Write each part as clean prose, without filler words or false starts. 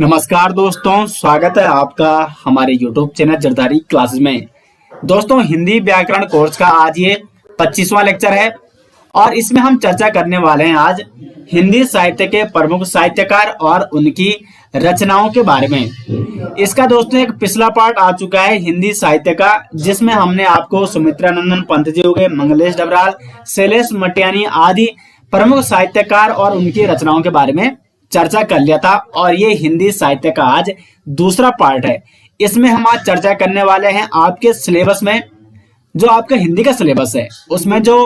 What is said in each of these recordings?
नमस्कार दोस्तों, स्वागत है आपका हमारे YouTube चैनल जरदारी क्लासेस में। दोस्तों, हिंदी व्याकरण कोर्स का आज ये 25वां लेक्चर है और इसमें हम चर्चा करने वाले हैं आज हिंदी साहित्य के प्रमुख साहित्यकार और उनकी रचनाओं के बारे में। इसका दोस्तों एक पिछला पार्ट आ चुका है हिंदी साहित्य का, जिसमें हमने आपको सुमित्रानंदन पंत जी हो गए, मंगलेश डबराल, शैलेश मटियानी आदि प्रमुख साहित्यकार और उनकी रचनाओं के बारे में चर्चा कर लिया था। और ये हिंदी साहित्य का आज दूसरा पार्ट है। इसमें हम आज चर्चा करने वाले हैं आपके सिलेबस में, जो आपका हिंदी का सिलेबस है उसमें जो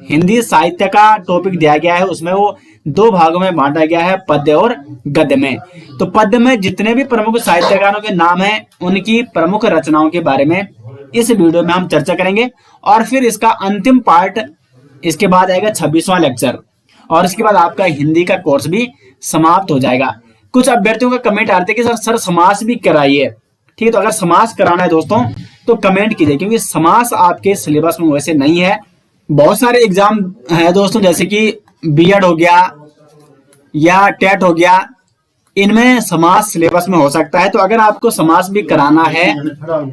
हिंदी साहित्य का टॉपिक दिया गया है उसमें वो दो भागों में बांटा गया है, पद्य और गद्य में। तो पद्य में जितने भी प्रमुख साहित्यकारों के नाम हैं उनकी प्रमुख रचनाओं के बारे में इस वीडियो में हम चर्चा करेंगे। और फिर इसका अंतिम पार्ट इसके बाद आएगा 26वां लेक्चर, और इसके बाद आपका हिंदी का कोर्स भी समाप्त हो जाएगा। कुछ अभ्यर्थियों का कमेंट आते हैं कि सर समास भी कराइए। ठीक है, तो अगर समास कराना है दोस्तों तो कमेंट कीजिए, क्योंकि समास आपके सिलेबस में वैसे नहीं है। बहुत सारे एग्जाम है दोस्तों, जैसे कि बीएड हो गया या टेट हो गया, इनमें समास सिलेबस में हो सकता है। तो अगर आपको समास भी कराना है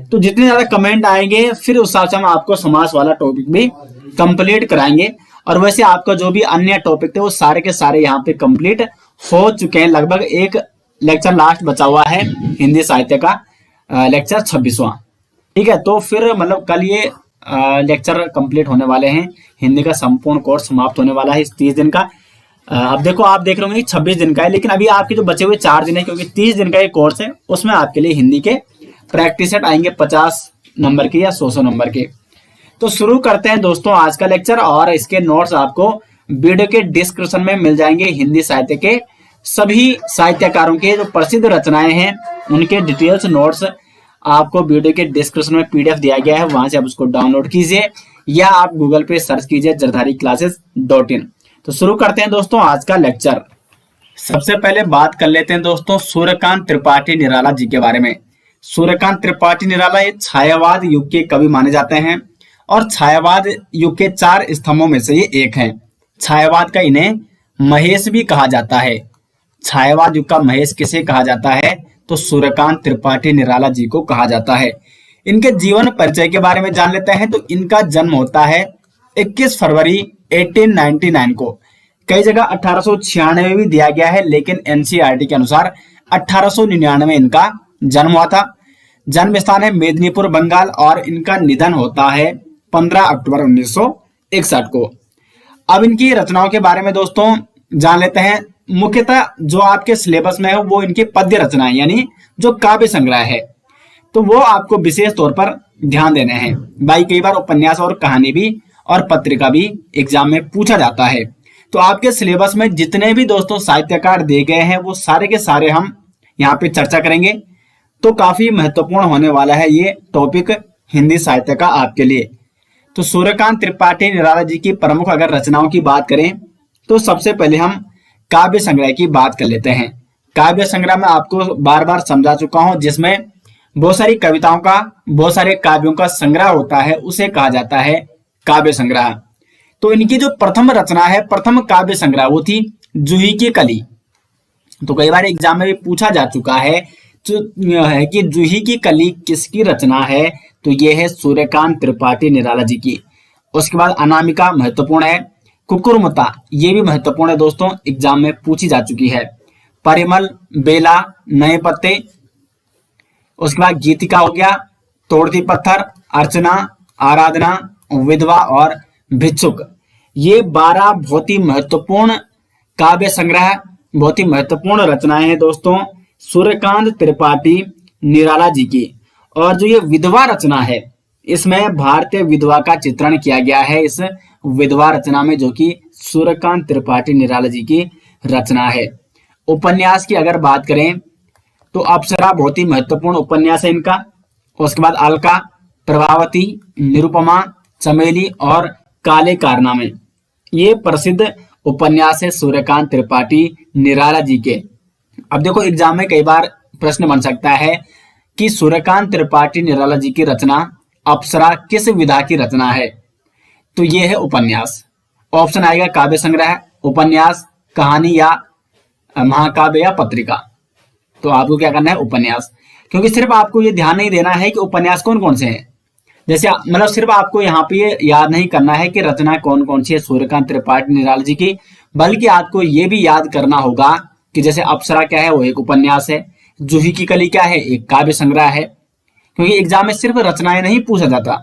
तो जितने ज्यादा कमेंट आएंगे फिर उस हिसाब से हम आपको समास वाला टॉपिक भी कंप्लीट कराएंगे। और वैसे आपका जो भी अन्य टॉपिक थे वो सारे के सारे यहाँ पे कंप्लीट हो चुके हैं। लगभग एक लेक्चर लास्ट बचा हुआ है हिंदी साहित्य का, लेक्चर 26वां। ठीक है, तो फिर मतलब कल ये लेक्चर कंप्लीट होने वाले हैं। हिंदी का संपूर्ण कोर्स समाप्त होने वाला है इस 30 दिन का। अब देखो, आप देख रहे होंगे 26 दिन का है, लेकिन अभी आपके जो बचे हुए 4 दिन है, क्योंकि 30 दिन का ये कोर्स है, उसमें आपके लिए हिंदी के प्रैक्टिस सेट आएंगे 50 नंबर के या 100 नंबर के। तो शुरू करते हैं दोस्तों आज का लेक्चर, और इसके नोट्स आपको वीडियो के डिस्क्रिप्शन में मिल जाएंगे। हिंदी साहित्य के सभी साहित्यकारों के जो प्रसिद्ध रचनाएं हैं उनके डिटेल्स नोट्स आपको वीडियो के डिस्क्रिप्शन में पीडीएफ दिया गया है, वहां से आप उसको डाउनलोड कीजिए या आप गूगल पे सर्च कीजिए jardhariclasses.in। तो शुरू करते हैं दोस्तों आज का लेक्चर। सबसे पहले बात कर लेते हैं दोस्तों सूर्यकांत त्रिपाठी निराला जी के बारे में। सूर्यकांत त्रिपाठी निराला ये छायावाद युग के कवि माने जाते हैं और छायावाद युग के 4 स्तंभों में से ये एक है। छायावाद का इन्हें महेश भी कहा जाता है। छायावाद युग का महेश किसे कहा जाता है? तो सूर्यकांत त्रिपाठी निराला जी को कहा जाता है। इनके जीवन परिचय के बारे में जान लेते हैं। तो इनका जन्म होता है 21 फरवरी 1899 को। कई जगह 1896 भी दिया गया है, लेकिन एनसीईआरटी के अनुसार 1899 इनका जन्म हुआ था। जन्म स्थान है मेदिनीपुर, बंगाल, और इनका निधन होता है 15 अक्टूबर 1961 को। अब इनकी रचनाओं के बारे में दोस्तों जान लेते हैं। मुख्यतः जो आपके सिलेबस में है वो इनकी पद्य रचनाएं, यानी जो काव्य संग्रह है, तो वो आपको विशेष तौर पर ध्यान देने हैं। भाई कई बार उपन्यास और कहानी भी और पत्रिका भी एग्जाम में पूछा जाता है। तो आपके सिलेबस में जितने भी दोस्तों साहित्यकार दिए गए हैं वो सारे के सारे हम यहाँ पे चर्चा करेंगे। तो काफी महत्वपूर्ण होने वाला है ये टॉपिक हिंदी साहित्य का आपके लिए। तो सूर्यकांत त्रिपाठी निराला जी की प्रमुख अगर रचनाओं की बात करें तो सबसे पहले हम काव्य संग्रह की बात कर लेते हैं। काव्य संग्रह में आपको बार बार समझा चुका हूं, जिसमें बहुत सारी कविताओं का, बहुत सारे काव्यों का संग्रह होता है, उसे कहा जाता है काव्य संग्रह। तो इनकी जो प्रथम रचना है, प्रथम काव्य संग्रह, वो थी जूही की कली। तो कई बार एग्जाम में भी पूछा जा चुका है है कि जूही की कली किसकी रचना है? तो यह है सूर्यकांत त्रिपाठी निराला जी की। उसके बाद अनामिका महत्वपूर्ण है। कुकुरमुत्ता ये भी महत्वपूर्ण है दोस्तों, एग्जाम में पूछी जा चुकी है। परिमल, बेला, नए पत्ते। उसके बाद गीतिका हो गया, तोड़ती पत्थर, अर्चना, आराधना, विधवा और भिक्षुक। ये 12 बहुत ही महत्वपूर्ण काव्य संग्रह, बहुत ही महत्वपूर्ण रचनाएं हैं दोस्तों सूर्यकांत त्रिपाठी निराला जी की। और जो ये विधवा रचना है, इसमें भारतीय विधवा का चित्रण किया गया है इस विधवा रचना में, जो कि सूर्यकांत त्रिपाठी निराला जी की रचना है। उपन्यास की अगर बात करें तो अप्सरा बहुत ही महत्वपूर्ण उपन्यास है इनका। उसके बाद अलका, प्रभावती, निरुपमा, चमेली और काले कारनामे, ये प्रसिद्ध उपन्यास है सूर्यकांत त्रिपाठी निराला जी के। अब देखो एग्जाम में कई बार प्रश्न बन सकता है कि सूर्यकांत त्रिपाठी निराला जी की रचना अप्सरा किस विधा की रचना है? तो ये है उपन्यास। ऑप्शन आएगा काव्य संग्रह, उपन्यास, कहानी या महाकाव्य या पत्रिका। तो आपको क्या करना है, उपन्यास। क्योंकि सिर्फ आपको ये ध्यान नहीं देना है कि उपन्यास कौन कौन से हैं, जैसे मतलब सिर्फ आपको यहाँ पे ये याद नहीं करना है कि रचना कौन कौन सी है सूर्यकांत त्रिपाठी निराला जी की, बल्कि आपको ये भी याद करना होगा कि जैसे अप्सरा क्या है, वो एक उपन्यास है। जूही की कली क्या है, एक काव्य संग्रह है। क्योंकि एग्जाम में सिर्फ रचनाएं नहीं पूछा जाता,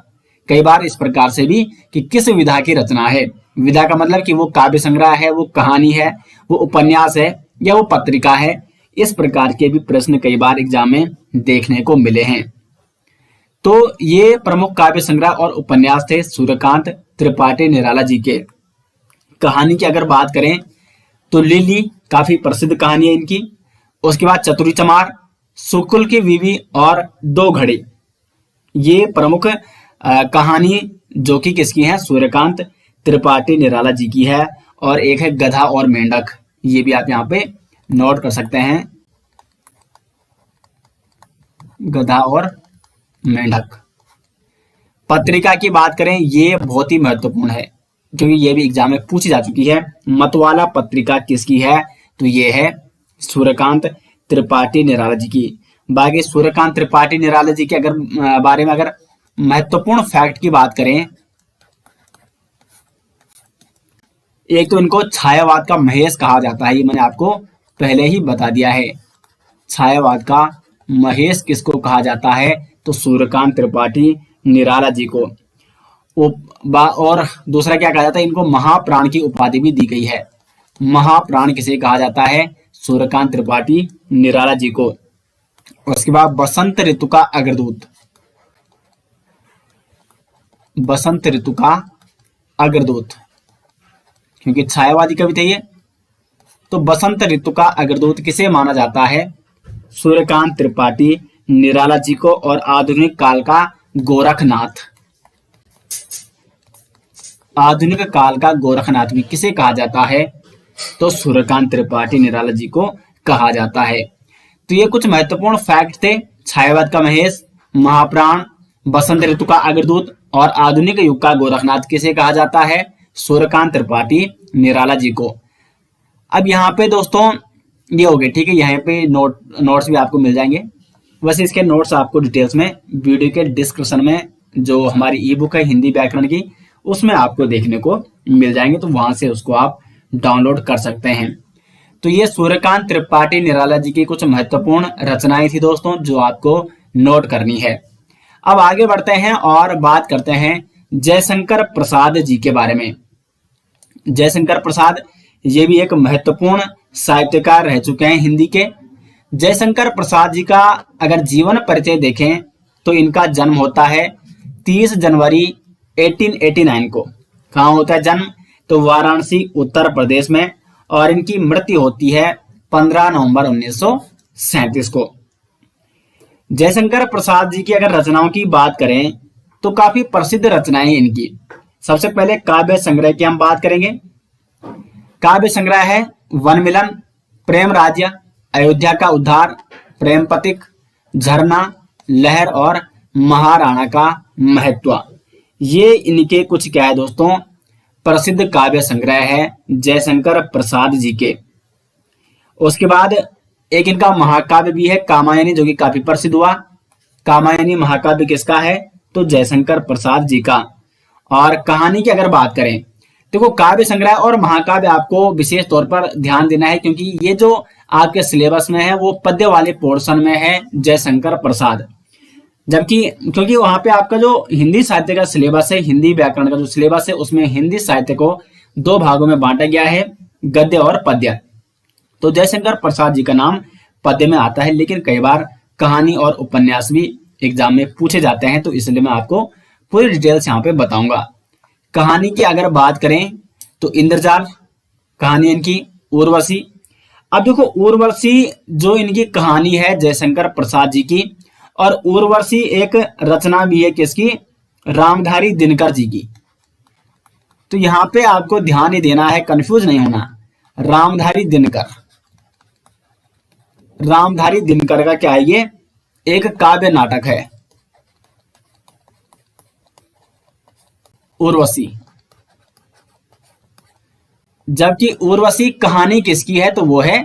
कई बार इस प्रकार से भी कि किस विधा की रचना है। विधा का मतलब कि वो काव्य संग्रह है, वो कहानी है, वो उपन्यास है, या वो पत्रिका है। इस प्रकार के भी प्रश्न कई बार एग्जाम में देखने को मिले हैं। तो ये प्रमुख काव्य संग्रह और उपन्यास थे सूर्यकांत त्रिपाठी निराला जी के। कहानी की अगर बात करें तो लिली काफी प्रसिद्ध कहानी है इनकी। उसके बाद चतुरी चमार, सुकुल की बीवी और दो घड़ी, ये प्रमुख कहानी जो कि किसकी है, सूर्यकांत त्रिपाठी निराला जी की है। और एक है गधा और मेंढक, ये भी आप यहाँ पे नोट कर सकते हैं, गधा और मेंढक। पत्रिका की बात करें, ये बहुत ही महत्वपूर्ण है क्योंकि ये भी एग्जाम में पूछी जा चुकी है। मतवाला पत्रिका किसकी है, तो ये है सूर्यकांत त्रिपाठी निराला जी की। बाकी सूर्यकांत त्रिपाठी निराला जी के अगर बारे में अगर महत्वपूर्ण फैक्ट की बात करें, एक तो इनको छायावाद का महेश कहा जाता है, ये मैंने आपको पहले ही बता दिया है। छायावाद का महेश किसको कहा जाता है, तो सूर्यकांत त्रिपाठी निराला जी को। और दूसरा क्या कहा जाता है, इनको महाप्राण की उपाधि भी दी गई है। महाप्राण किसे कहा जाता है, सूर्यकांत त्रिपाठी निराला जी को। उसके बाद बसंत ऋतु का अग्रदूत, बसंत ऋतु का अग्रदूत, क्योंकि छायावादी कवि थे ये, तो बसंत ऋतु का अग्रदूत किसे माना जाता है, सूर्यकांत त्रिपाठी निराला जी को। और आधुनिक काल का गोरखनाथ, आधुनिक काल का गोरखनाथ भी किसे कहा जाता है, तो सूर्यकांत त्रिपाठी निराला जी को कहा जाता है। तो ये कुछ महत्वपूर्ण फैक्ट थे। छायावाद का महेश, महाप्राण, बसंत ऋतु का अग्रदूत और आधुनिक युग का गोरखनाथ किसे कहा जाता है, सूर्यकांत त्रिपाठी निराला जी को। अब यहाँ पे दोस्तों ये हो गए, ठीक है। यहाँ पे नोट्स भी आपको मिल जाएंगे। वैसे इसके नोट्स आपको डिटेल्स में वीडियो के डिस्क्रिप्शन में जो हमारी ई बुक है हिंदी व्याकरण की, उसमें आपको देखने को मिल जाएंगे, तो वहां से उसको आप डाउनलोड कर सकते हैं। तो ये सूर्यकांत त्रिपाठी निराला जी की कुछ महत्वपूर्ण रचनाएं थी दोस्तों, जो आपको नोट करनी है। अब आगे बढ़ते हैं और बात करते हैं जयशंकर प्रसाद जी के बारे में। जयशंकर प्रसाद ये भी एक महत्वपूर्ण साहित्यकार रह चुके हैं हिंदी के। जयशंकर प्रसाद जी का अगर जीवन परिचय देखें तो इनका जन्म होता है 30 जनवरी 1889 को। कहाँ होता है जन्म, तो वाराणसी उत्तर प्रदेश में। और इनकी मृत्यु होती है 15 नवंबर 1937 को। जयशंकर प्रसाद जी की अगर रचनाओं की बात करें तो काफी प्रसिद्ध रचनाएं इनकी। सबसे पहले काव्य संग्रह की हम बात करेंगे। काव्य संग्रह है वन मिलन, प्रेम राज्य, अयोध्या का उद्धार, प्रेम पथिक, झरना, लहर और महाराणा का महत्व। ये इनके कुछ क्या है दोस्तों, प्रसिद्ध काव्य संग्रह है जयशंकर प्रसाद जी के। उसके बाद एक इनका महाकाव्य भी है कामायनी, जो कि काफी प्रसिद्ध हुआ। कामायनी महाकाव्य किसका है, तो जयशंकर प्रसाद जी का। और कहानी की अगर बात करें, देखो काव्य संग्रह और महाकाव्य आपको विशेष तौर पर ध्यान देना है, क्योंकि ये जो आपके सिलेबस में है वो पद्य वाले पोर्शन में है जयशंकर प्रसाद। जबकि क्योंकि वहां पे आपका जो हिंदी साहित्य का सिलेबस है, हिंदी व्याकरण का जो सिलेबस है, उसमें हिंदी साहित्य को 2 भागों में बांटा गया है, गद्य और पद्य। तो जयशंकर प्रसाद जी का नाम पद्य में आता है, लेकिन कई बार कहानी और उपन्यास भी एग्जाम में पूछे जाते हैं, तो इसलिए मैं आपको पूरी डिटेल्स यहाँ पे बताऊंगा। कहानी की अगर बात करें तो इंद्रजाल कहानी इनकी, उर्वशी। अब देखो उर्वशी जो इनकी कहानी है जयशंकर प्रसाद जी की, और उर्वशी एक रचना भी है किसकी, रामधारी दिनकर जी की। तो यहाँ पे आपको ध्यान ही देना है, कंफ्यूज नहीं होना। रामधारी दिनकर, रामधारी दिनकर का क्या है, ये एक काव्य नाटक है उर्वशी। जबकि उर्वशी कहानी किसकी है, तो वो है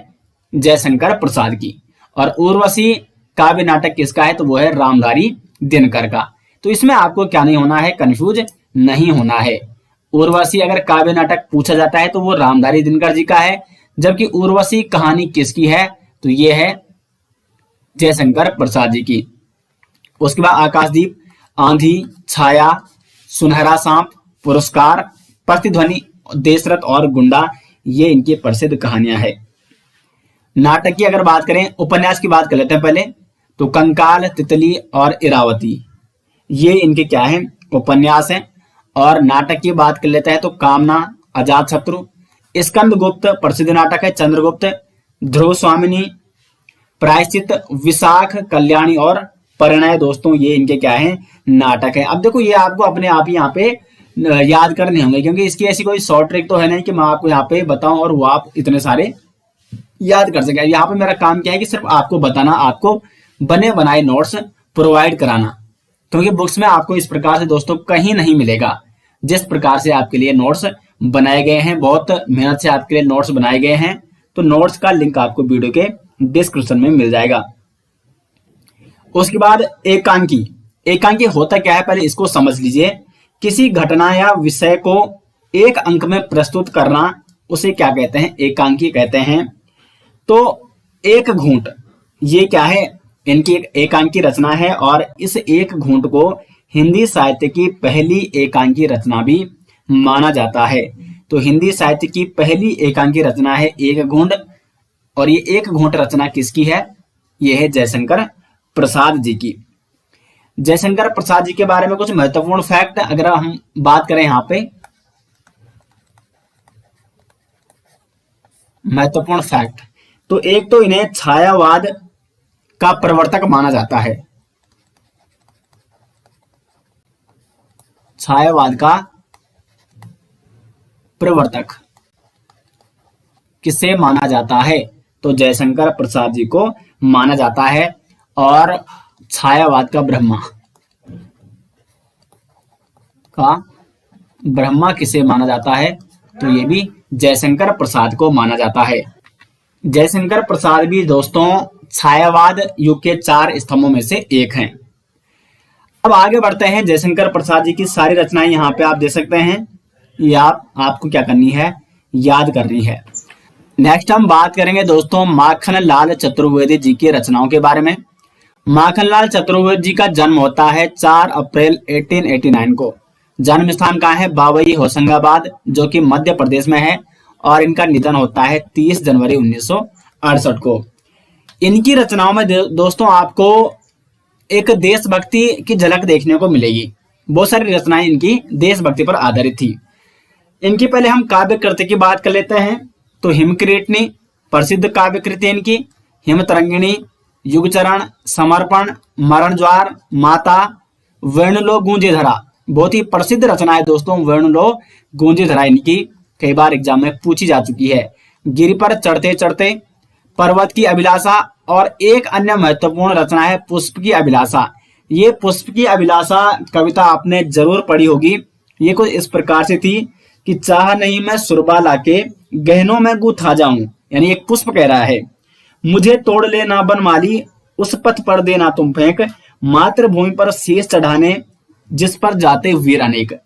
जयशंकर प्रसाद की। और उर्वशी काव्य नाटक किसका है, तो वो है रामधारी दिनकर का। तो इसमें आपको क्या नहीं होना है, कंफ्यूज नहीं होना है। उर्वशी अगर काव्य नाटक पूछा जाता है तो वो रामधारी दिनकर जी का है, जबकि उर्वशी कहानी किसकी है, तो ये है जयशंकर प्रसाद जी की। उसके बाद आकाशदीप, आंधी, छाया, सुनहरा सांप, पुरस्कार, प्रतिध्वनि, देशरथ और गुंडा, ये इनकी प्रसिद्ध कहानियां हैं। नाटक की अगर बात करें, उपन्यास की बात कर लेते हैं पहले, तो कंकाल, तितली और इरावती, ये इनके क्या है, उपन्यास हैं। और नाटक की बात कर लेते हैं तो कामना, अजातशत्रु, स्कंदगुप्त प्रसिद्ध नाटक है, चंद्रगुप्त, ध्रुव स्वामिनी, प्रायश्चित, विशाख, कल्याणी और परिणय, दोस्तों ये इनके क्या है, नाटक है। अब देखो ये आपको अपने आप ही यहाँ पे याद करने होंगे, क्योंकि इसकी ऐसी कोई शॉर्ट ट्रिक तो है नहीं कि मैं आपको यहाँ पे बताऊं और वो आप इतने सारे याद कर सके। यहाँ पे मेरा काम क्या है कि सिर्फ आपको बताना, आपको बने बनाए नोट्स प्रोवाइड कराना, क्योंकि बुक्स में आपको इस प्रकार से दोस्तों कहीं नहीं मिलेगा जिस प्रकार से आपके लिए नोट्स बनाए गए हैं। बहुत मेहनत से आपके लिए नोट्स बनाए गए हैं, तो नोट्स का लिंक आपको वीडियो के डिस्क्रिप्शन में मिल जाएगा। उसके बाद एकांकी, एकांकी होता क्या है, पहले इसको समझ लीजिए। किसी घटना या विषय को एक अंक में प्रस्तुत करना, उसे क्या कहते हैं, एकांकी कहते हैं। तो एक घूंट, ये क्या है, इनकी एक एकांकी रचना है, और इस एक घूंट को हिंदी साहित्य की पहली एकांकी रचना भी माना जाता है। तो हिंदी साहित्य की पहली एकांकी रचना है एक घूंट, और ये एक घूंट रचना किसकी है, ये है जयशंकर प्रसाद जी की। जयशंकर प्रसाद जी के बारे में कुछ महत्वपूर्ण फैक्ट अगर हम बात करें, यहाँ पे महत्वपूर्ण फैक्ट, तो एक तो इन्हें छायावाद का प्रवर्तक माना जाता है। छायावाद का प्रवर्तक किसे माना जाता है, तो जयशंकर प्रसाद जी को माना जाता है। और छायावाद का ब्रह्मा किसे माना जाता है, तो ये भी जयशंकर प्रसाद को माना जाता है। जयशंकर प्रसाद भी दोस्तों छायावाद युग के 4 स्तंभों में से एक हैं। अब आगे बढ़ते हैं। जयशंकर प्रसाद जी की सारी रचनाएं यहाँ पे आप देख सकते हैं, ये आपको क्या करनी है, याद करनी है। नेक्स्ट हम बात करेंगे दोस्तों माखन लाल चतुर्वेदी जी की रचनाओं के बारे में। माखनलाल चतुर्वेदी जी का जन्म होता है 4 अप्रैल 1889 को। जन्म स्थान कहाँ है, बावई होशंगाबाद, जो कि मध्य प्रदेश में है। और इनका निधन होता है 30 जनवरी 1968 को। इनकी रचनाओं में दोस्तों आपको एक देशभक्ति की झलक देखने को मिलेगी। बहुत सारी रचनाएं इनकी देशभक्ति पर आधारित थी। इनकी पहले हम काव्य कृति की बात कर लेते हैं, तो हिमकिरीटनी प्रसिद्ध काव्य कृति इनकी, हिमतरंगिणी, युगचरण, समर्पण, मरण ज्वार, माता, वेणुलो गूंजे धरा, बहुत ही प्रसिद्ध रचना है दोस्तों। वेणुलो गूंजे धरा इनकी कई बार एग्जाम में पूछी जा चुकी है। गिर पर चढ़ते चढ़ते, पर्वत की अभिलाषा, और एक अन्य महत्वपूर्ण रचना है पुष्प की अभिलाषा। ये पुष्प की अभिलाषा कविता आपने जरूर पढ़ी होगी। ये कुछ इस प्रकार से थी कि चाह नहीं मैं सुरबा लाके गहनों में गुथा जाऊं, यानी एक पुष्प कह रहा है, मुझे तोड़ ले ना बनमाली, उस पथ पर देना तुम फेंक, मातृभूमि पर शीश चढ़ाने जिस पर जाते वीर अनेक।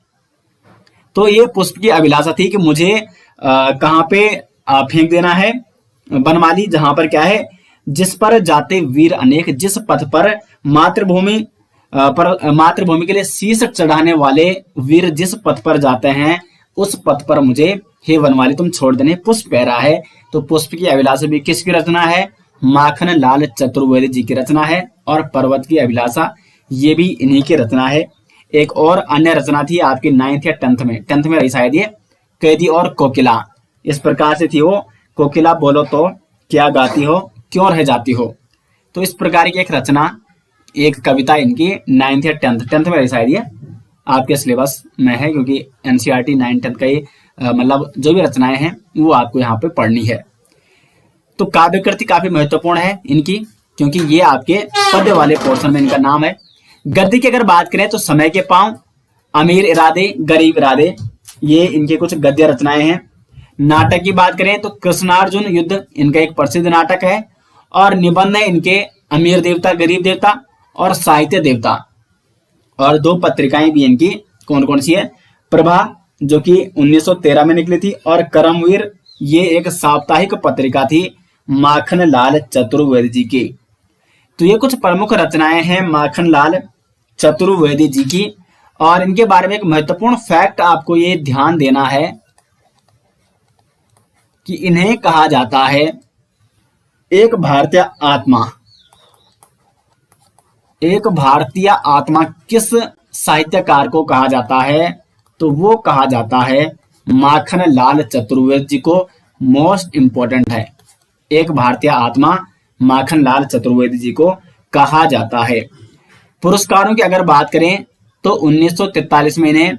तो ये पुष्प की अभिलाषा थी कि मुझे कहाँ पे फेंक देना है, बनमाली, जहां पर क्या है, जिस पर जाते वीर अनेक, जिस पथ पर मातृभूमि के लिए शीश चढ़ाने वाले वीर जिस पथ पर जाते हैं, उस पथ पर मुझे हे वनमाली तुम छोड़ देने, पुष्प कह रहा है। तो पुष्प की अभिलाषा भी किसकी रचना है, माखन लाल चतुर्वेदी जी की रचना है। और पर्वत की अभिलाषा ये भी इन्हीं की रचना है। एक और अन्य रचना थी आपकी 9th या 10th में रही शायद, ये कैदी और कोकिला, इस प्रकार से थी वो, कोकिला बोलो तो क्या गाती हो, क्यों रह जाती हो। तो इस प्रकार की एक रचना, एक कविता इनकी 9th या 10th में रही शायद, ये आपके सिलेबस में है, क्योंकि एनसीईआरटी 9th 10th का ये मतलब जो भी रचनाएं हैं वो आपको यहाँ पे पढ़नी है। तो काव्य कृति काफी महत्वपूर्ण है इनकी, क्योंकि ये आपके पद्य वाले पोर्शन में इनका नाम है। गद्य की अगर बात करें तो समय के पांव, अमीर इरादे, गरीब इरादे, ये इनके कुछ गद्य रचनाएं हैं। नाटक की बात करें तो कृष्णार्जुन युद्ध इनका एक प्रसिद्ध नाटक है। और निबंध है इनके अमीर देवता, गरीब देवता और साहित्य देवता। और 2 पत्रिकाएं भी इनकी कौन कौन सी है? प्रभा जो कि 1913 में निकली थी, और कर्मवीर ये एक साप्ताहिक पत्रिका थी माखनलाल चतुर्वेदी जी की। तो ये कुछ प्रमुख रचनाएं हैं माखनलाल चतुर्वेदी जी की। और इनके बारे में एक महत्वपूर्ण फैक्ट आपको ये ध्यान देना है कि इन्हें कहा जाता है एक भारतीय आत्मा। एक भारतीय आत्मा किस साहित्यकार को कहा जाता है? तो वो कहा जाता है माखनलाल चतुर्वेदी जी को। मोस्ट इंपॉर्टेंट है, एक भारतीय आत्मा माखनलाल चतुर्वेदी जी को कहा जाता है। पुरस्कारों की अगर बात करें तो 1943 में इन्हें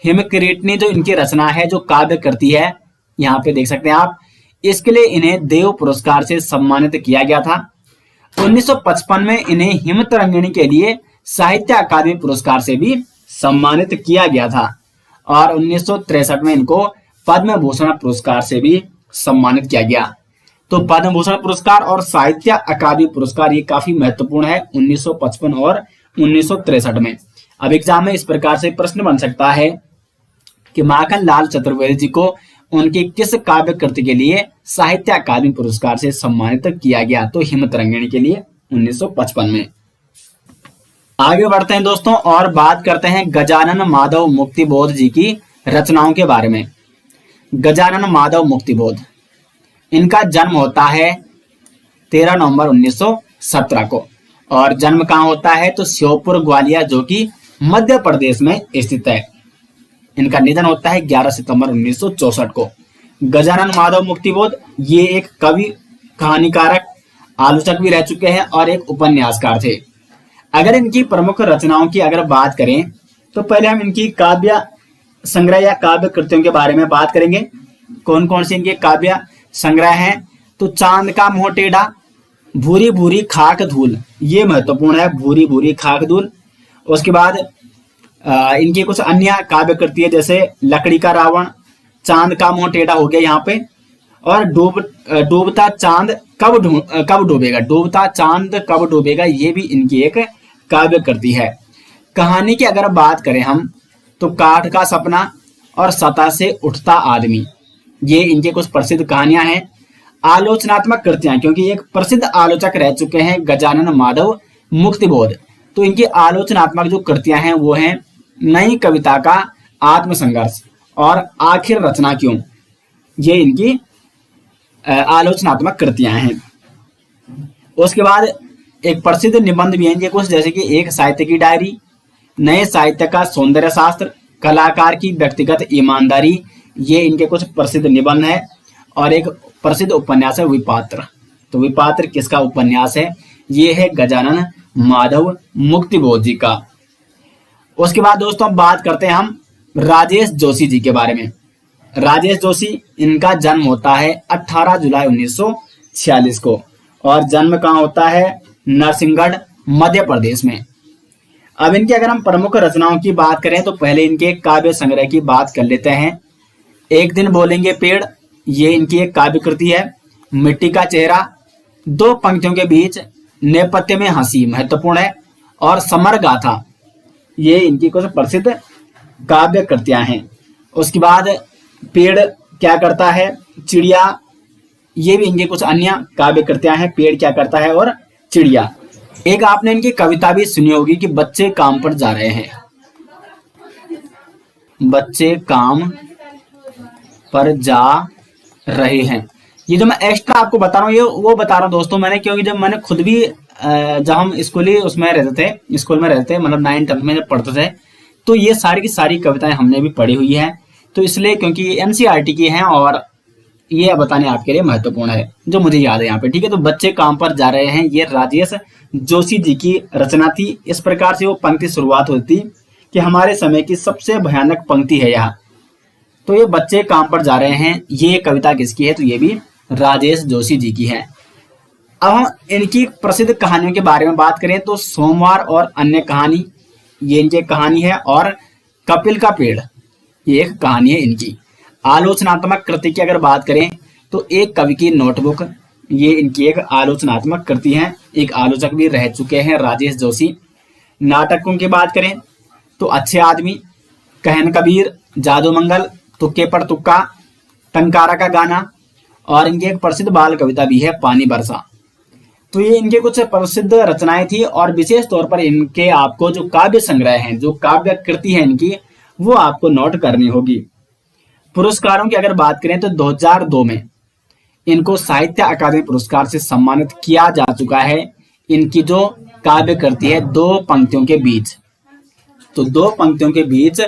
हिमकिरीटनी जो इनकी रचना है, जो काव्य करती है, यहाँ पे देख सकते हैं आप, इसके लिए इन्हें देव पुरस्कार से सम्मानित किया गया था। 1955 में इन्हें हिमतरंगिणी के लिए साहित्य अकादमी पुरस्कार से भी सम्मानित किया गया था। और 1963 में इनको पद्म भूषण पुरस्कार से भी सम्मानित किया गया। तो पद्म भूषण पुरस्कार और साहित्य अकादमी पुरस्कार ये काफी महत्वपूर्ण है 1955 और 1963 में। अब एग्जाम में इस प्रकार से प्रश्न बन सकता है कि माखनलाल चतुर्वेदी जी को उनकी किस काव्य कृति के लिए साहित्य अकादमी पुरस्कार से सम्मानित किया गया? तो हिमतरंगिणी के लिए 1955 में। आगे बढ़ते हैं दोस्तों और बात करते हैं गजानन माधव मुक्तिबोध जी की रचनाओं के बारे में। गजानन माधव मुक्तिबोध, इनका जन्म होता है 13 नवंबर 1917 को। और जन्म कहाँ होता है? तो श्योपुर ग्वालियर जो कि मध्य प्रदेश में स्थित है। इनका निधन होता है 11 सितंबर 1964 को। गजानन माधव मुक्तिबोध ये एक कवि, कहानीकारक, आलोचक भी रह चुके हैं और एक उपन्यासकार थे। अगर इनकी प्रमुख रचनाओं की अगर बात करें तो पहले हम इनकी काव्य संग्रह या काव्य कृतियों के बारे में बात करेंगे। कौन कौन से इनके काव्य संग्रह हैं? तो चांद का मुंह टेढ़ा, भूरी भूरी खाक धूल, ये महत्वपूर्ण है, भूरी भूरी खाक धूल। उसके बाद इनकी कुछ अन्य काव्य कृति है जैसे लकड़ी का रावण, चांद का मुंह टेढ़ा हो गया यहाँ पे, और डूबता चांद कब डूबेगा, डूबता चांद कब डूबेगा, ये भी इनकी एक काव्य कृति है। कहानी की अगर बात करें हम तो काठ का सपना और सतह से उठता आदमी, ये इनके कुछ प्रसिद्ध कहानियां हैं। आलोचनात्मक कृतियां, क्योंकि एक प्रसिद्ध आलोचक रह चुके हैं गजानन माधव मुक्तिबोध, तो इनकी आलोचनात्मक जो कृतियां हैं वो हैं नई कविता का आत्मसंघर्ष और आखिर रचना क्यों, ये इनकी आलोचनात्मक कृतियां हैं। उसके बाद एक प्रसिद्ध निबंध भी हैं इनके कुछ, जैसे कि एक साहित्य की डायरी, नए साहित्य का सौंदर्य शास्त्र, कलाकार की व्यक्तिगत ईमानदारी, ये इनके कुछ प्रसिद्ध निबंध है। और एक प्रसिद्ध उपन्यास है विपात्र। तो विपात्र किसका उपन्यास है? ये है गजानन माधव मुक्तिबोध जी का। उसके बाद दोस्तों बात करते हैं हम राजेश जोशी जी के बारे में। राजेश जोशी, इनका जन्म होता है 18 जुलाई 1946 को और जन्म कहाँ होता है? नरसिंहगढ़ मध्य प्रदेश में। अब इनकी अगर हम प्रमुख रचनाओं की बात करें तो पहले इनके काव्य संग्रह की बात कर लेते हैं। एक दिन बोलेंगे पेड़, ये इनकी एक काव्य कृति है। मिट्टी का चेहरा, दो पंक्तियों के बीच नेपथ्य में हंसी, महत्वपूर्ण है। और समर गाथा, ये इनकी कुछ प्रसिद्ध काव्य कृतियां हैं। उसके बाद पेड़ क्या करता है, चिड़िया, ये भी इनके कुछ अन्य काव्य कृतियां हैं। पेड़ क्या करता है और चिड़िया। एक आपने इनकी कविता भी सुनी होगी कि बच्चे काम पर जा रहे हैं, बच्चे काम पर जा रहे हैं। ये जो मैं एक्स्ट्रा आपको बता रहा हूँ ये वो बता रहा हूँ दोस्तों मैंने, क्योंकि जब मैंने खुद भी जब हम स्कूल में रहते थे मतलब 9th में जब पढ़ते थे तो ये सारी की सारी कविताएं हमने भी पढ़ी हुई है। तो इसलिए क्योंकि ये एनसीईआरटी की हैं और ये बताने आपके लिए महत्वपूर्ण है जो मुझे याद है यहाँ पे, ठीक है। तो बच्चे काम पर जा रहे हैं, ये राजेश जोशी जी की रचना थी। इस प्रकार से वो पंक्ति शुरुआत होती कि हमारे समय की सबसे भयानक पंक्ति है यहाँ। तो ये बच्चे काम पर जा रहे हैं, ये कविता किसकी है? तो ये भी राजेश जोशी जी की है। अब हम इनकी प्रसिद्ध कहानियों के बारे में बात करें तो सोमवार और अन्य कहानी, ये इनकी कहानी है। और कपिल का पेड़, ये एक कहानी है इनकी। आलोचनात्मक कृति की अगर बात करें तो एक कवि की नोटबुक, ये इनकी एक आलोचनात्मक कृति है। एक आलोचक भी रह चुके हैं राजेश जोशी। नाटकों की बात करें तो अच्छे आदमी, कहन कबीर, जादू मंगल, तुक्के पर तुक्का, टंकारा का गाना, और इनकी एक प्रसिद्ध बाल कविता भी है पानी बरसा। तो ये इनके कुछ प्रसिद्ध रचनाएं थी। और विशेष तौर पर इनके आपको जो काव्य संग्रह हैं, जो काव्य कृति है इनकी, वो आपको नोट करनी होगी। पुरस्कारों की अगर बात करें तो 2002 में इनको साहित्य अकादमी पुरस्कार से सम्मानित किया जा चुका है। इनकी जो काव्य कृति है दो पंक्तियों के बीच, तो दो पंक्तियों के बीच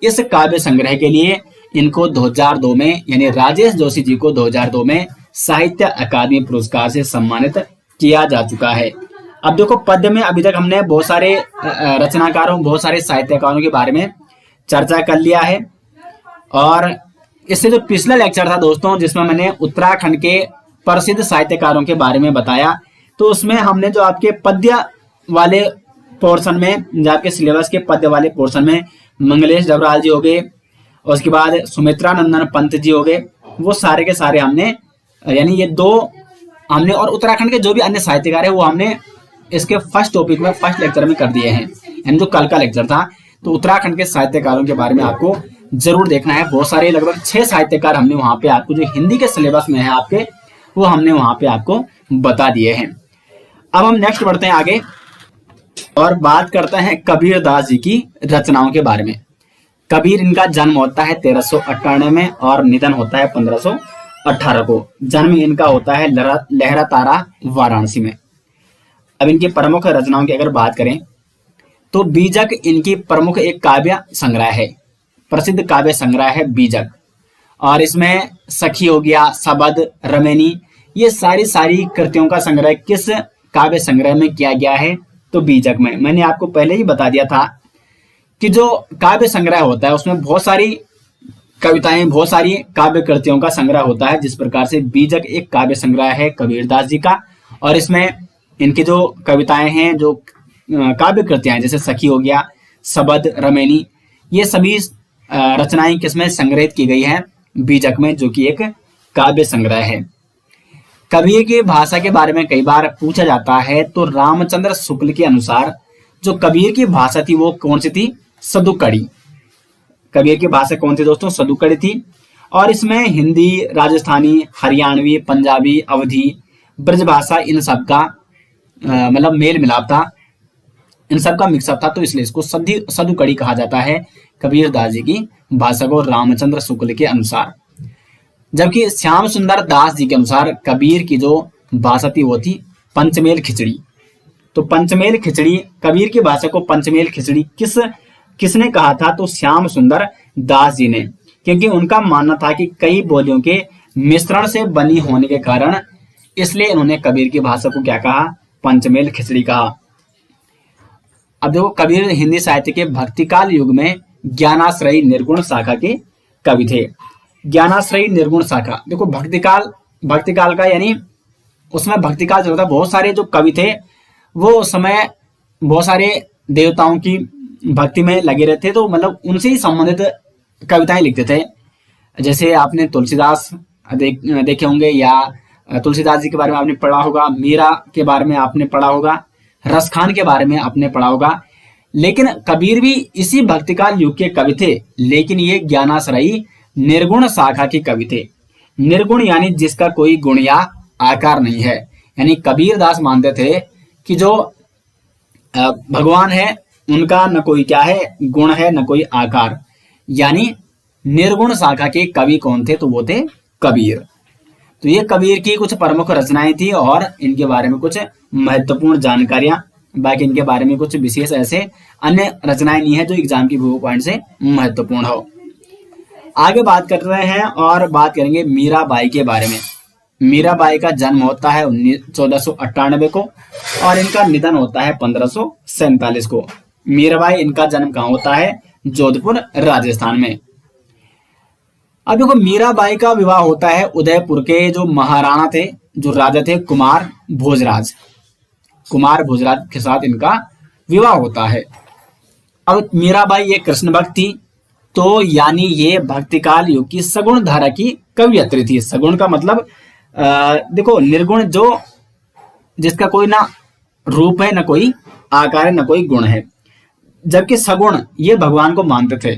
इस काव्य संग्रह के लिए इनको 2002 में, यानी राजेश जोशी जी को 2002 में साहित्य अकादमी पुरस्कार से सम्मानित किया जा चुका है। अब देखो, पद्य में अभी तक हमने बहुत सारे रचनाकारों, बहुत सारे साहित्यकारों के बारे में चर्चा कर लिया है। और इससे जो पिछला लेक्चर था दोस्तों, जिसमें मैंने उत्तराखंड के प्रसिद्ध साहित्यकारों के बारे में बताया, तो उसमें हमने जो आपके पद्य वाले पोर्शन में, जो आपके सिलेबस के पद्य वाले पोर्शन में मंगलेश डबराल जी हो गए, और उसके बाद सुमित्रा नंदन पंत जी हो गए, वो सारे के सारे हमने, यानी ये दो हमने, और उत्तराखंड के जो भी अन्य साहित्यकार है वो हमने इसके फर्स्ट टॉपिक में, फर्स्ट लेक्चर में कर दिए हैं। यानी जो कल का लेक्चर था, तो उत्तराखंड के साहित्यकारों के बारे में आपको जरूर देखना है। बहुत सारे, लगभग 6 साहित्यकार हमने वहां पे आपको, जो हिंदी के सिलेबस में है आपके, वो हमने वहां पे आपको बता दिए हैं। अब हम नेक्स्ट बढ़ते हैं आगे और बात करते हैं कबीर दास जी की रचनाओं के बारे में। कबीर, इनका जन्म होता है 1398 में और निधन होता है 1518 को। जन्म इनका होता है लहरा तारा, वाराणसी में। अब इनकी प्रमुख रचनाओं की अगर बात करें तो बीजक इनकी प्रमुख एक काव्य संग्रह है, प्रसिद्ध काव्य संग्रह है बीजक। और इसमें सखी हो गया, सबद, रमेनी, ये सारी कृतियों का संग्रह किस काव्य संग्रह में किया गया है? तो बीजक में। मैंने आपको पहले ही बता दिया था कि जो काव्य संग्रह होता है उसमें बहुत सारी कविताएं, बहुत सारी काव्य कृतियों का संग्रह होता है। जिस प्रकार से बीजक एक काव्य संग्रह है कबीरदास जी का, और इसमें इनकी जो कविताएं हैं, जो काव्य कृतियां हैं, जैसे सखी हो गया, सबद, रमेनी, ये सभी रचनाएं किसमें संग्रहित की गई है? बीजक में, जो कि एक काव्य संग्रह है। कबीर की भाषा के बारे में कई बार पूछा जाता है, तो रामचंद्र शुक्ल के अनुसार जो कबीर की भाषा थी वो कौन सी थी? सदुकड़ी। कबीर की भाषा कौन थी दोस्तों? सदुकड़ी थी। और इसमें हिंदी, राजस्थानी, हरियाणवी, पंजाबी, अवधी, ब्रज भाषा, इन सब का मतलब मेल मिलाप था, इन सब का मिक्सअप था, तो इसलिए इसको सदुकड़ी कहा जाता है कबीर दास जी की भाषा को, रामचंद्र शुक्ल के अनुसार। जबकि श्याम सुंदर दास जी के अनुसार कबीर की जो भाषा थी वो थी पंचमेल खिचड़ी। तो पंचमेल खिचड़ी, कबीर की भाषा को पंचमेल खिचड़ी किसने कहा था? तो श्याम सुंदर दास जी ने, क्योंकि उनका मानना था कि कई बोलियों के मिश्रण से बनी होने के कारण, इसलिए इन्होंने कबीर की भाषा को क्या कहा? पंचमेल खिचड़ी कहा। अब देखो, कबीर हिंदी साहित्य के भक्तिकाल युग में ज्ञानाश्रयी निर्गुण शाखा के कवि थे। ज्ञानाश्रयी निर्गुण शाखा, देखो भक्तिकाल का, यानी उसमें भक्तिकाल चलता था। बहुत सारे जो कवि थे वो उस समय बहुत सारे देवताओं की भक्ति में लगे रहते, तो मतलब उनसे ही संबंधित कविताएं लिखते थे। जैसे आपने तुलसीदास देखे होंगे, या तुलसीदास जी के बारे में आपने पढ़ा होगा, मीरा के बारे में आपने पढ़ा होगा, रसखान के बारे में आपने पढ़ा होगा। लेकिन कबीर भी इसी भक्तिकाल युग के कवि थे, लेकिन ये ज्ञानाश्रयी निर्गुण शाखा के कवि थे। निर्गुण यानी जिसका कोई गुण या आकार नहीं है। यानी कबीर दास मानते थे कि जो भगवान है उनका न कोई क्या है, गुण है, न कोई आकार। यानी निर्गुण शाखा के कवि कौन थे? तो वो थे कबीर। तो ये कबीर की कुछ प्रमुख रचनाएं थी और इनके बारे में कुछ महत्वपूर्ण जानकारियां। बाकी इनके बारे में कुछ विशेष ऐसे अन्य रचनाएं नहीं है जो एग्जाम की व्यू पॉइंट से महत्वपूर्ण हो। आगे बात कर रहे हैं और बात करेंगे मीराबाई के बारे में। मीराबाई का जन्म होता है 1498 को और इनका निधन होता है 1547 को। मीराबाई, इनका जन्म कहाँ होता है? जोधपुर, राजस्थान में। अब देखो, मीराबाई का विवाह होता है उदयपुर के जो महाराणा थे, जो राजा थे, कुमार भोजराज के साथ इनका विवाह होता है। अब मीराबाई ये कृष्ण भक्त थी, तो यानी ये भक्तिकाल युग की सगुण धारा की कवयित्री थी। सगुण का मतलब देखो निर्गुण जो जिसका कोई ना रूप है, ना कोई आकार है, ना कोई गुण है, जबकि सगुण ये भगवान को मानते थे।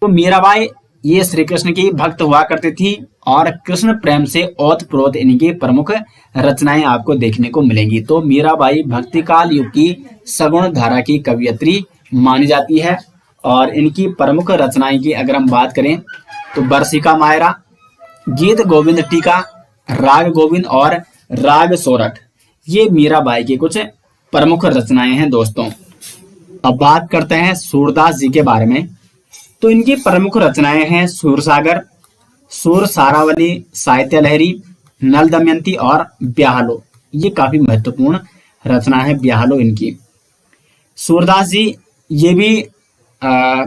तो मीराबाई ये श्री कृष्ण की भक्त हुआ करती थी और कृष्ण प्रेम से ओतप्रोत इनकी प्रमुख रचनाएं आपको देखने को मिलेंगी। तो मीराबाई भक्ति काल युग की सगुण धारा की कवयित्री मानी जाती है और इनकी प्रमुख रचनाएं की अगर हम बात करें तो बरसिका मायरा, गीत गोविंद टीका, राग गोविंद और राग सोरठ, ये मीराबाई की कुछ प्रमुख रचनाएं हैं दोस्तों। अब बात करते हैं सूरदास जी के बारे में। तो इनकी प्रमुख रचनाएं हैं सूरसागर, सूर सारावली, साहित्य लहरी, नल दमयंती और ब्याहलो। ये काफी महत्वपूर्ण रचना है ब्याहलो इनकी। सूरदास जी ये भी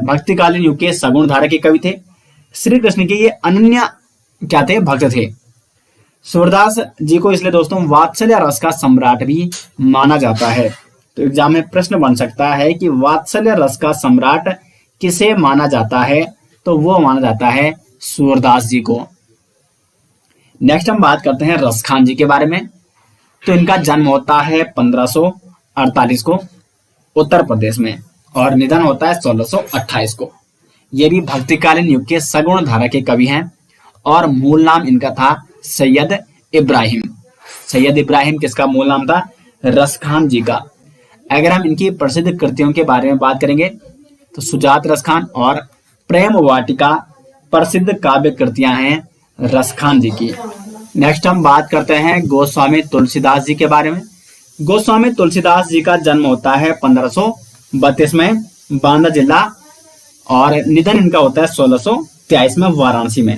भक्तिकालीन युग के सगुण धारा के कवि थे। श्री कृष्ण के ये अनन्य क्या थे, भक्त थे। सूरदास जी को इसलिए दोस्तों वात्सल्य रस का सम्राट भी माना जाता है। तो एग्जाम में प्रश्न बन सकता है कि वात्सल्य रस का सम्राट किसे माना जाता है, तो वो माना जाता है सूरदास जी को। नेक्स्ट हम बात करते हैं रसखान जी के बारे में। तो इनका जन्म होता है 1548 को उत्तर प्रदेश में और निधन होता है 1628 को। ये भी भक्तिकालीन युग के सगुण धारा के कवि हैं और मूल नाम इनका था सैयद इब्राहिम। सैयद इब्राहिम किसका मूल नाम था? रसखान जी का। अगर हम इनकी प्रसिद्ध कृतियों के बारे में बात करेंगे तो सुजात रसखान और प्रेम वाटिका प्रसिद्ध काव्य कृतियां हैं रसखान जी की। नेक्स्ट हम बात करते हैं गोस्वामी तुलसीदास जी के बारे में। गोस्वामी तुलसीदास जी का जन्म होता है 1532 में बांदा जिला और निधन इनका होता है 1623 में वाराणसी में।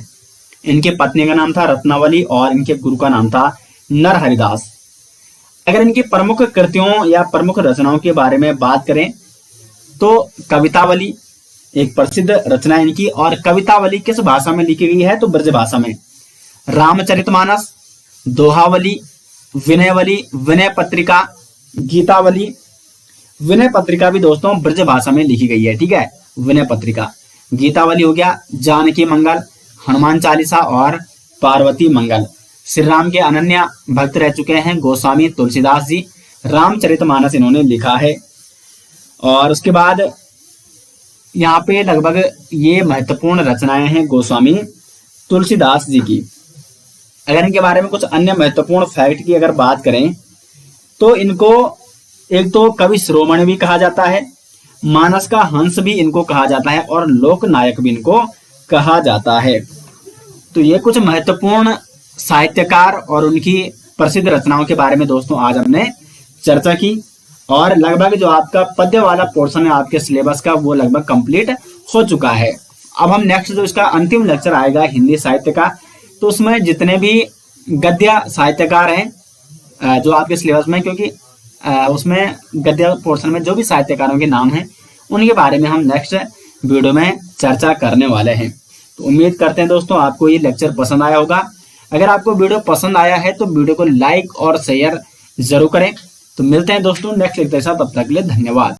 इनके पत्नी का नाम था रत्नावली और इनके गुरु का नाम था नरहरिदास। अगर इनकी प्रमुख कृतियों या प्रमुख रचनाओं के बारे में बात करें तो कवितावली एक प्रसिद्ध रचना है इनकी, और कवितावली किस भाषा में लिखी गई है? तो ब्रज भाषा में। रामचरितमानस, दोहावली, विनयवली, विनय पत्रिका, गीतावली। विनय पत्रिका भी दोस्तों ब्रज भाषा में लिखी गई है, ठीक है, विनय पत्रिका। गीतावली हो गया जानकी मंगल, हनुमान चालीसा और पार्वती मंगल। श्री राम के अनन्य भक्त रह चुके हैं गोस्वामी तुलसीदास जी। रामचरितमानस इन्होंने लिखा है। और उसके बाद यहाँ पे लगभग ये महत्वपूर्ण रचनाएं हैं गोस्वामी तुलसीदास जी की। अगर इनके बारे में कुछ अन्य महत्वपूर्ण फैक्ट की अगर बात करें तो इनको एक तो कवि शिरोमणि भी कहा जाता है, मानस का हंस भी इनको कहा जाता है और लोक नायक भी इनको कहा जाता है। तो ये कुछ महत्वपूर्ण साहित्यकार और उनकी प्रसिद्ध रचनाओं के बारे में दोस्तों आज हमने चर्चा की। और लगभग जो आपका पद्य वाला पोर्शन है आपके सिलेबस का वो लगभग कंप्लीट हो चुका है। अब हम नेक्स्ट जो इसका अंतिम लेक्चर आएगा हिंदी साहित्य का, तो उसमें जितने भी गद्य साहित्यकार हैं जो आपके सिलेबस में, क्योंकि उसमें गद्य पोर्शन में जो भी साहित्यकारों के नाम हैं उनके बारे में हम नेक्स्ट वीडियो में चर्चा करने वाले हैं। तो उम्मीद करते हैं दोस्तों आपको ये लेक्चर पसंद आया होगा। अगर आपको वीडियो पसंद आया है तो वीडियो को लाइक और शेयर जरूर करें। तो मिलते हैं दोस्तों नेक्स्ट लेक्चर के साथ, तब तक के लिए धन्यवाद।